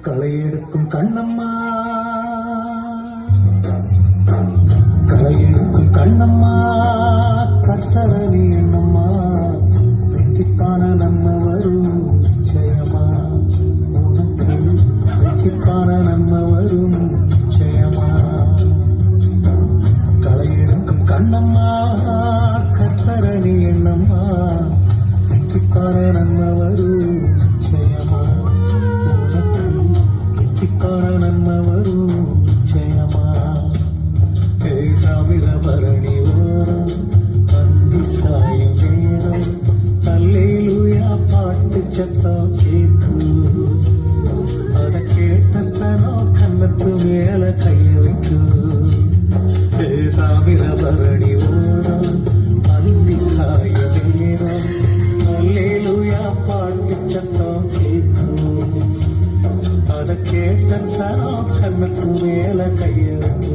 களை எடுக்கும் கண்ணம்மா, களை எடுக்கும் கண்ணம்மா, கர்த்தரணி என்னம்மா, வெற்றிக்கான நன்மை வரும் ஜெயமா, உனக்கு வெற்றிக்கான நன்மை வரும் ஜெயமா. களை எடுக்கும் கண்ணம்மா, கர்த்தரணி என்னம்மா, வெற்றிக்கான நன்மை வரும் ஜெயமா, நன்மை வரும் ஜெயமா. தாமிரபரணி ஓரம் அந்தி சாயும் நேரம் அல்லேலூயா பாட்டு சத்தம் கேட்கு. அத கேட்ட சனம் கண்ணத்து மேல கைய வைக்கு. தாமிரபரணி ஓரம் அந்தி சாயும் நேரம் அல்லேலூயா பாட்டு சத்தம் கேட்கு. அத கேட்ட சனம் கண்ணத்து மேல கைய வைக்கு.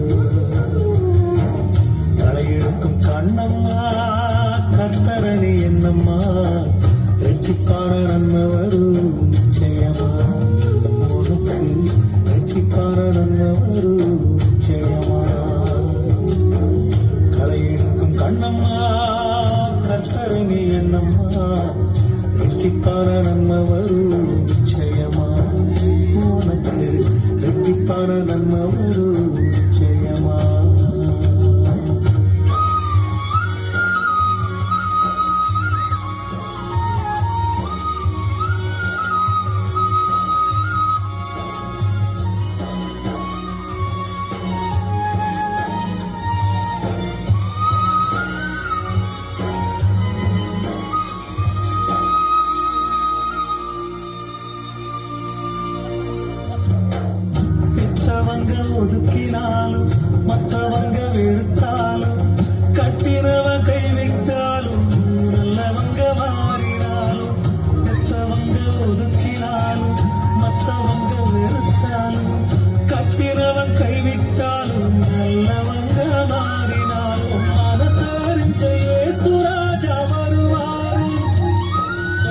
களை எடுக்கும் கண்ணம்மா, கர்த்தரணி என்னம்மா, வெற்றிக்கான நன்மை வரும் ஜெயமா, உனக்கு வெற்றிக்கான நன்மை வரும் ஜெயமா. களை எடுக்கும் கண்ணம்மா, கர்த்தரணி என்னம்மா, வெற்றிக்கான நன்மை வரும் ஜெயமா, உனக்கு வெற்றிக்கான நன்மை வரும் ஜெயமா. மற்றவங்க ஒதுக்கினாலும் மற்றவங்க வெறுத்தாலும் கட்டினவன் கை வைத்தாலும் நல்லவங்க மாறினாலும் மற்றவங்க ஒதுக்கினாலும் மற்றவங்க வெறுத்தாலும் கட்டினவன் கை வைத்தாலும் நல்லவங்க மாறினாலும் மனசறிஞ்ச இயேசுராஜா வருவாரு.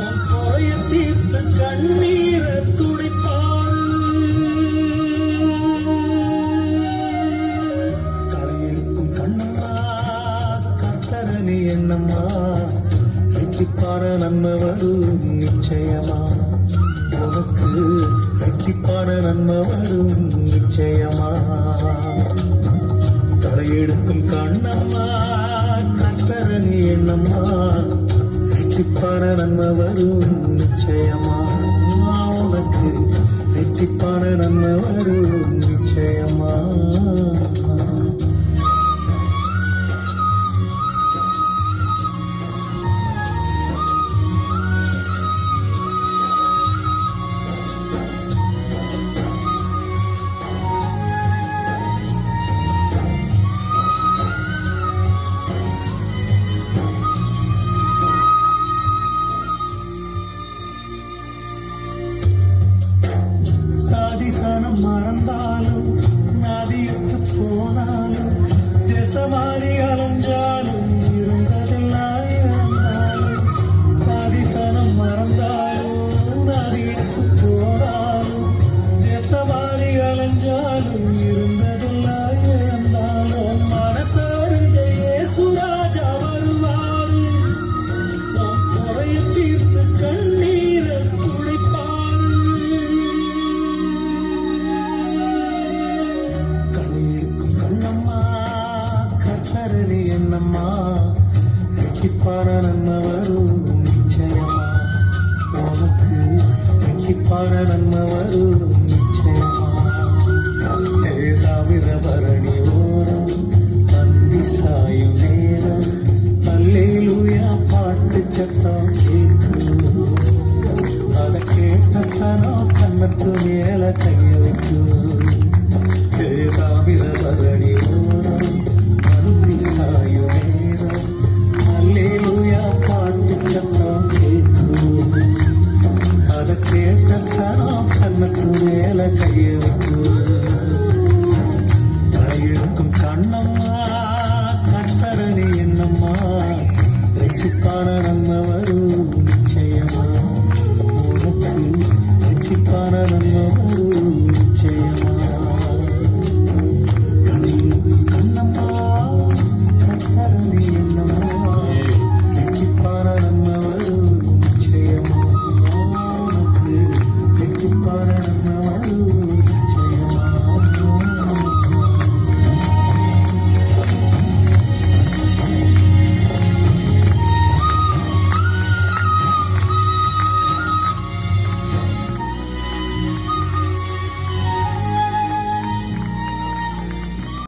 உன் குறைய தீர்த்து கண்ணீரை துடைப்பார். என்னம்மா, வெற்றிப்பான நன்மை வரும் நிச்சயமா, உனக்கு வெற்றிப்பான நன்மை வரும் நிச்சயமா. களை எடுக்கும் கண்ணம்மா, கர்த்தரணி என்னம்மா, வெற்றிப்பான நன்மை வரும் நிச்சயமா, உனக்கு வெற்றிப்பான நன்மை வரும் நிச்சயமா. சாதிசனம் மறந்தாலும் நதியுக்கு போனாலும் தேசமாறி அலைஞ்சாலும் இருந்ததெல்லாம் இழந்தாலும். சாதிசனம் மறந்தாலும் நதியுக்கு போனாலும் தேசமாறி அலைஞ்சாலும் இருந்ததெல்லாம் இழந்தாலும். மனசறிஞ்ச இயேசுராஜா வருவாரு. உன் குறைய தீர்த்து கண்ணீரை துடைப்பாரு. கர்த்தரணி என்னம்மா, வெற்றிப்பான நன்மை வரும் நிச்சயமா, உனக்கு வெற்றிப்பான நன்மை வரும் நிச்சயமா. தாமிரபரணி ஓரம் அந்தி சாயும் நேரம் அல்லேலூயா பாட்டு சத்தம் கேட்கு. அத கேட்ட சனம் கண்ணத்து மேல கைய வைக்கு. தாமிரபரணி ஓரம் அந்தி சாயும் நேரம் அல்லேலூயா பாட்டு சத்தம் கேட்கு. அத கேட்ட சனம் கண்ணத்து மேல கைய வைக்கு.